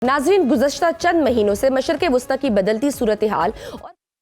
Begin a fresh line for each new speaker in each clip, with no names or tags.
नाज़रीन, गुज़श्ता चंद महीनों से मशरिक़ वस्ता की बदलती सूरत हाल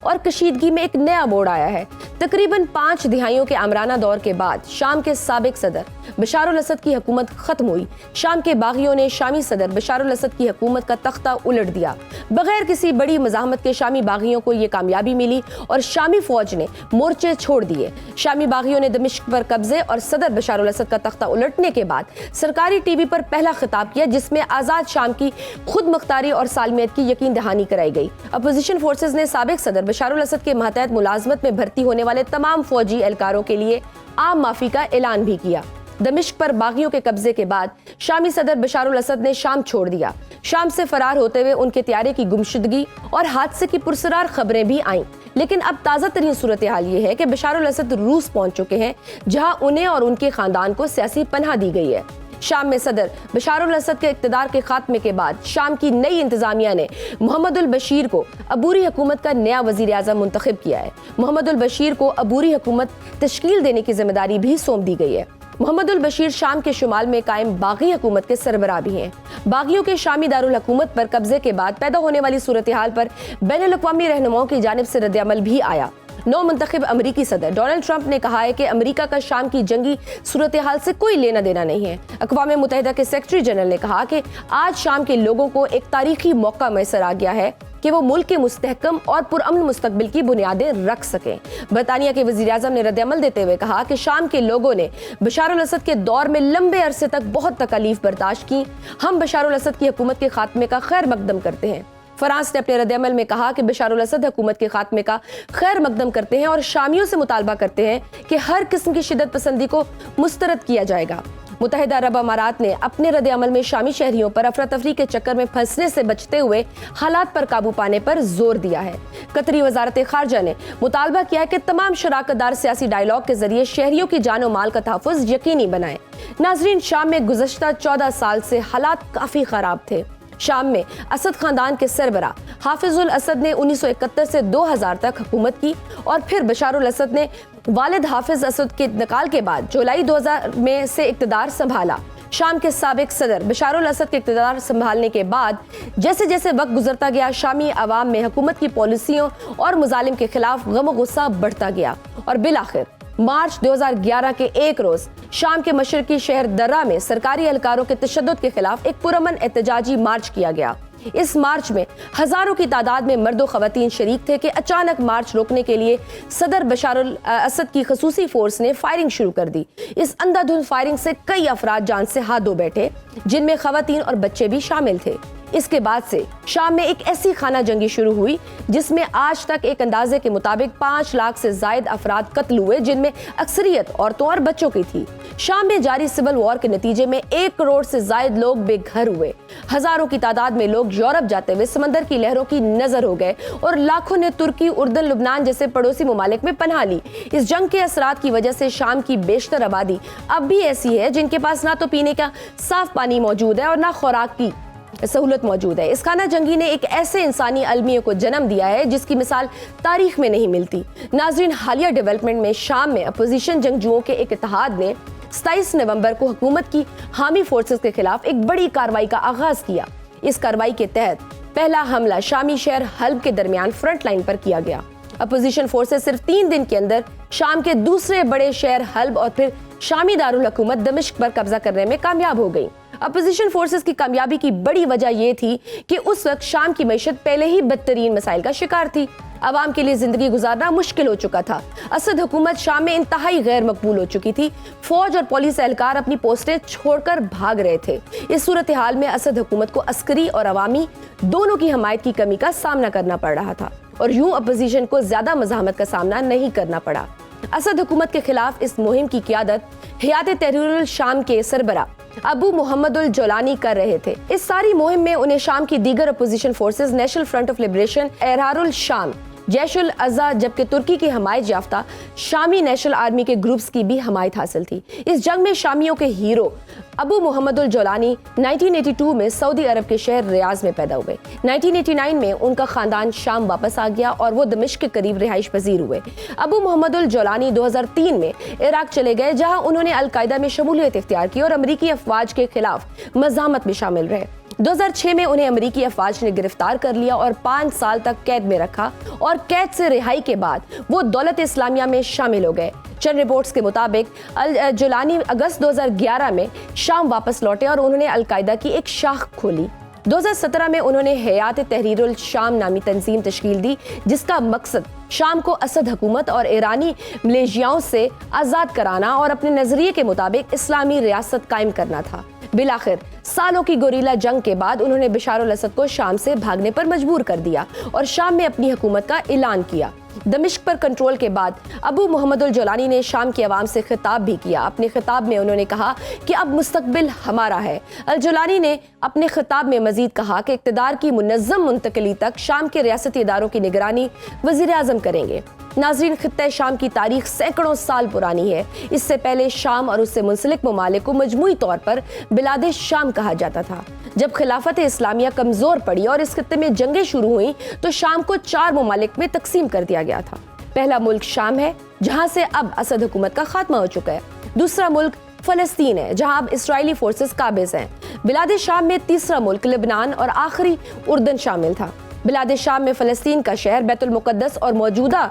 और कशीदगी में एक नया मोड़ आया है। तकरीबन 5 दिहाइयों के आमराना दौर के बाद शाम के साबिक सदर बशार अल असद की हुकूमत खत्म हुई। शाम के बागियों ने शामी सदर बशार अल असद की हुकूमत का तख्ता उलट दिया। बगैर किसी बड़ी मज़ाहमत के शामी बागियों को ये कामयाबी मिली और शामी फौज ने मोर्चे छोड़ दिए। शामी बागियों ने दमिश्क पर कब्जे और सदर बशार अल असद का तख्ता उलटने के बाद सरकारी टीवी पर पहला खिताब किया, जिसमें आज़ाद शाम की खुद मुख्तारी और सालमियत की यकीन दहानी कराई गई। अपोजिशन फोर्सेज ने साबिक सदर बशार अल असद के मातहत मुलाजमत में भर्ती होने वाले तमाम फौजी एहलकारों के लिए आम माफी का ऐलान भी किया। दमिश्क पर बागियों के कब्जे के बाद शामी सदर बशार अल असद ने शाम छोड़ दिया। शाम से फरार होते हुए उनके त्यारे की गुमशुदगी और हादसे की पुरसरार खबरें भी आईं। लेकिन अब ताज़ा तरीन सूरत हाल ये है कि बशार अल असद रूस पहुंच चुके हैं, जहां उन्हें और उनके खानदान को सियासी पनाह दी गई है। शाम में सदर बशार अल असद के इक़्तिदार के खात्मे के बाद शाम की नई इंतजामिया ने मोहम्मद उल बशीर को अबूरी हुकूमत का नया वज़ीर आज़म मुंतखब किया है। मोहम्मद उल बशीर को अबूरी हुकूमत तश्कील देने की जिम्मेदारी भी सौंप दी गई है। मोहम्मद उल बशीर शाम के शुमाल में कायम बागी हुकूमत के सरबराह भी हैं। बागियों के शामी दारुल हुकूमत पर कब्जे के बाद पैदा होने वाली सूरत हाल पर बैनुल अक़वामी रहनुमाओं की जानिब से रद्द-ए-अमल भी आया। नौ मुंतखब अमरीकी सदर डोनाल्ड ट्रंप ने कहा है कि अमरीका का शाम की जंगी सूरत हाल से कोई लेना देना नहीं है। अक़वाम मुत्तहिदा के सेक्रेटरी जनरल ने कहा कि आज शाम के लोगों को एक तारीखी मौका मैसर आ गया है कि वो मुल्क के मुस्तहकम और पुरअमन मुस्तकबिल की बुनियादें रख सकें। बरतानिया के वज़ीर आज़म ने रद्द-ए-अमल देते हुए कहा कि शाम के लोगों ने बशार अल असद के दौर में लंबे अरसे तक बहुत तकलीफ बर्दाश्त की। हम बशार अल असद की हुकूमत के खात्मे का खैर मकदम करते हैं। फ्रांस ने अपने रद्द-ए-अमल में कहा कि बशार अल असद हुकूमत के खात्मे का खैर मकदम करते हैं और शामियों से मुतालबा करते हैं कि हर किस्म की शिद्दत पसंदी को मुस्तरद किया जाएगा। मुत्तहिदा अरब अमारात ने अपने रद्द-ए-अमल में शामी शहरियों पर अफरा तफरी के चक्कर में फंसने से बचते हुए हालात पर काबू पाने पर जोर दिया है। कतरी वजारत खारजा ने मुतालबा किया है कि तमाम शराकतदार सियासी डायलॉग के जरिए शहरियों की जान और माल का तहफ़्फ़ुज़ यकीनी बनाएं। नाज़रीन, शाम में गुज़श्ता 14 साल से हालात काफ़ी ख़राब थे। शाम में असद खानदान के सरबरा हाफिजुल असद ने 1971 से 2000 तक हुकूमत की और फिर बशार अल असद ने वालिद हाफिज असद के इंतकाल के बाद जुलाई 2000 में से इक़्तिदार संभाला। शाम के साबिक सदर बशार अल असद के इक़्तिदार संभालने के बाद जैसे जैसे वक्त गुजरता गया, शामी अवाम में हुकूमत की पॉलिसियों और मुजालिम के खिलाफ गम गुस्सा बढ़ता गया और बिलाखिर मार्च 2011 के एक रोज शाम के मशरकी शहर दर्रा में सरकारी एहलकारों के तशद्दुद के खिलाफ एक पुरअमन एहतजाजी मार्च किया गया। इस मार्च में हजारों की तादाद में मर्द और खवातीन शरीक थे कि अचानक मार्च रोकने के लिए सदर बशार अल असद की खसूसी फोर्स ने फायरिंग शुरू कर दी। इस अंधाधुंध फायरिंग से कई अफराद जान से हाथ धो बैठे, जिनमें खवातीन और बच्चे भी शामिल थे। इसके बाद से शाम में एक ऐसी खाना जंगी शुरू हुई जिसमें आज तक एक अंदाजे के मुताबिक 5 लाख से जायद अफराद कत्ल हुए, जिनमें अक्सरियत औरतों और बच्चों की थी। शाम में जारी सिविल वॉर के नतीजे में 1 करोड़ से जायद लोग बेघर हुए। हजारों की तादाद में लोग यूरोप जाते हुए समंदर की लहरों की नजर हो गए और लाखों ने तुर्की, उर्दन, लुबनान जैसे पड़ोसी ममालिक में पनाह ली। इस जंग के असरात की वजह से शाम की बेशतर आबादी अब भी ऐसी है जिनके पास ना तो पीने का साफ पानी मौजूद है और ना खुराक की सहूलत मौजूद है। इस खाना जंगी ने एक ऐसे इंसानी अलमियों को जन्म दिया है जिसकी मिसाल तारीख में नहीं मिलती। नाज़रीन, हालिया डेवलपमेंट में शाम में अपोजिशन जंगजुओं के एक इत्तेहाद ने 27 नवंबर को हुकूमत की हामी फोर्सेस के खिलाफ एक बड़ी कार्रवाई का आगाज किया। इस कार्रवाई के तहत पहला हमला शामी शहर हल्ब के दरमियान फ्रंट लाइन पर किया गया। अपोजिशन फोर्सेस सिर्फ 3 दिन के अंदर शाम के दूसरे बड़े शहर हल्ब और फिर शामी दारुल हुकूमत दमिश्क पर कब्जा करने में कामयाब हो गई। अपोजिशन फोर्सेस की कामयाबी की बड़ी वजह यह थी कि उस वक्त शाम की मईशत पहले ही बदतरीन मसाइल का शिकार थी। आवाम के लिए जिंदगी गुजारना मुश्किल हो चुका था। असद हुकूमत शाम में इंतहाई गैर मकबूल हो चुकी थी। फौज और पुलिस एहलकार अपनी पोस्टें छोड़कर भाग रहे थे। इस सूरत हाल में असद हुकूमत को अस्करी और अवामी दोनों की हमायत की कमी का सामना करना पड़ रहा था और यूं अपोजिशन को ज्यादा मज़ाहमत का सामना नहीं करना पड़ा। असद हुकूमत के खिलाफ इस मुहिम की क़ियादत हयात तहरीरुल शाम के सरबरा अबू मोहम्मद उल जोलानी कर रहे थे। इस सारी मुहिम में उन्हें शाम की दीगर opposition forces, national front of liberation, एहरारुल शाम, जैशुल अज़ा, जबकि तुर्की की हमायत याफ्ता शामी नेशनल आर्मी के ग्रुप्स की भी हमायत हासिल थी। इस जंग में शामियों के हीरो अबू मोहम्मद उल जोलानी 1982 में सऊदी अरब के शहर रियाज में पैदा हुए। 1989 में उनका खानदान शाम वापस आ गया और वो दमिश्क के करीब रिहाइश पजीर हुए। अबू मोहम्मद उल जोलानी 2003 में इराक चले गए, जहां उन्होंने अल कायदा में शमूलियत इख्तियार की और अमरीकी अफवाज के खिलाफ मज़ाहमत में शामिल रहे। 2006 में उन्हें अमेरिकी अफवाज ने गिरफ्तार कर लिया और 5 साल तक कैद में रखा और कैद से रिहाई के बाद वो दौलत इस्लामिया में शामिल हो गए। चंद रिपोर्ट्स के मुताबिक अल जुलानी अगस्त 2011 में शाम वापस लौटे और उन्होंने अलकायदा की एक शाख खोली। 2017 में उन्होंने हयात तहरीरुल शाम नामी तंजीम तश्कील दी, जिसका मकसद शाम को असद हुकूमत और ईरानी मलेशियाओं से आज़ाद कराना और अपने नजरिए के मुताबिक इस्लामी रियासत कायम करना था। बिलाखिर सालों की गोरीला जंग के बाद उन्होंने बशार अल असद को शाम से भागने पर मजबूर कर दिया और शाम में अपनी हुकूमत का ऐलान किया। दमिश्क पर कंट्रोल के बाद अबू मोहम्मद अल जुलानी ने शाम की आवाम से खिताब भी किया। अपने खिताब में उन्होंने कहा कि अब मुस्तकबिल हमारा है। अल जुलानी ने अपने खिताब में मजीद कहा कि इक़्तिदार की मुनज़्ज़म मुंतकिली तक शाम के रियासती इदारों की निगरानी वज़ीर आज़म करेंगे। नाज़रीन, खित्ते शाम की तारीख सैकड़ों साल पुरानी है। इससे पहले शाम और उससे मुंसलिक ममालिक को मजमूई तौर पर बिलादे शाम कहा जाता था। जब खिलाफत इस्लामिया कमजोर पड़ी और इस खित्ते में जंगें शुरू हुई तो शाम को 4 ममालिक में तकसीम कर दिया गया था। पहला मुल्क शाम है, जहां से अब असद हुकूमत का खात्मा हो चुका है। दूसरा मुल्क फलस्तीन है, जहां अब इसराइली फोर्सेस काबिज हैं। बिलादे शाम में तीसरा मुल्क लेबनान और आखिरी उर्दन शामिल था। बिलादे शाम में फ़लस्तीन का शहर बैतुल मुक़द्दस और मौजूदा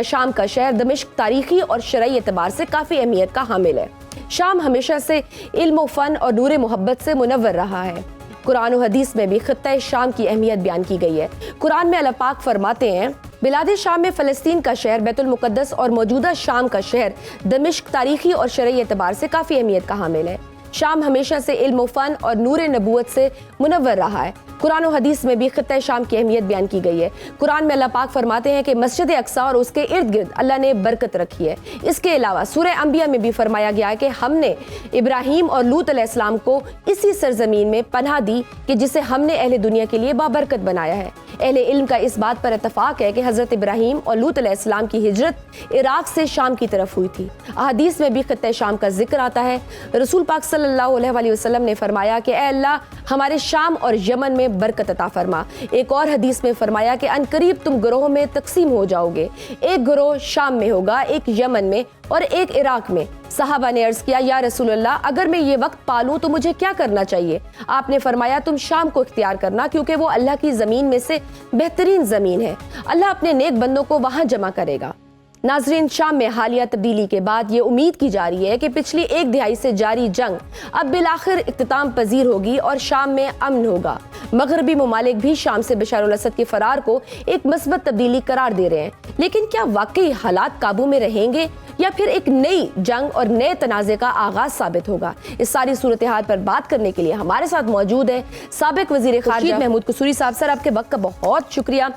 शाम का शहर दमिश्क तारीखी और शरई एतबार से काफ़ी अहमियत का हामिल है। शाम हमेशा से इल्म फ़न और नूर मोहब्बत से मुनव्वर रहा है। कुरान और हदीस में भी खित्ते शाम की अहमियत बयान की गई है। कुरान में अल्लाह पाक फरमाते हैं, बिलादे शाम में फ़लस्तीन का शहर बैतुल मुक़द्दस और मौजूदा शाम का शहर दमिश्क तारीखी और शरई एतबार से काफ़ी अहमियत का हामिल है। शाम हमेशा से इल्म फ़न और नूर नबूवत से मुनव्वर रहा है। कुरान और हदीस में भी खित्ते शाम की अहमियत बयान की गई है। कुरान में अल्लाह पाक फरमाते हैं कि मस्जिद अक्सा और उसके इर्द गिर्द अल्लाह ने बरकत रखी है। इसके अलावा सूरह अंबिया में भी फरमाया गया है कि हमने इब्राहीम और लूत अलैहिस्सलाम को इसी सरजमीन में पनाह दी कि जिसे हमने अहले दुनिया के लिए बाबरकत बनाया है। अहले इल्म का इस बात पर इत्तफाक है कि हज़रत इब्राहीम और लूत अलैहिस्सलाम की हिजरत इराक से शाम की तरफ हुई थी। अहादीस में भी खित्ते शाम का जिक्र आता है। रसूल पाक सल्लल्लाहु अलैहि वसल्लम ने फरमाया कि ऐ अल्लाह, हमारे शाम और यमन में बरकत अता फरमा। एक और हदीस में फरमाया कि अनकरीब तुम ग्रोह में तकसीम हो जाओगे, एक ग्रोह शाम में होगा, एक यमन में और एक इराक में। सहाबा ने अर्ज किया, या रसूलल्लाह, अगर मैं ये वक्त पालूं तो मुझे क्या करना चाहिए? आपने फरमाया, तुम शाम को इख्तियार करना, क्योंकि वो अल्लाह की ज़मीन में से बेहतरीन ज़मीन है। अल्लाह अपने नेक बंदों को वहाँ जमा करेगा। नाजरीन, शाम में हालिया तब्दीली के बाद ये उम्मीद की जा रही है कि पिछली 1 दिहाई से जारी जंग अब बिलाखिर इख्तिताम पजीर होगी और शाम में अमन होगा। मगरबी ममालिक भी शाम से बशार अल असद के फरार को एक मस्बत तब्दीली करार दे रहे हैं। लेकिन क्या वाकई हालात काबू में रहेंगे या फिर एक नई जंग और नए तनाज़े का आगाज साबित होगा? इस सारी सूरत हाल पर बात करने के लिए हमारे साथ मौजूद है साबिक वज़ीर ख़ारिजा महमूद कसूरी साहब। सर, आपके वक्त का बहुत शुक्रिया।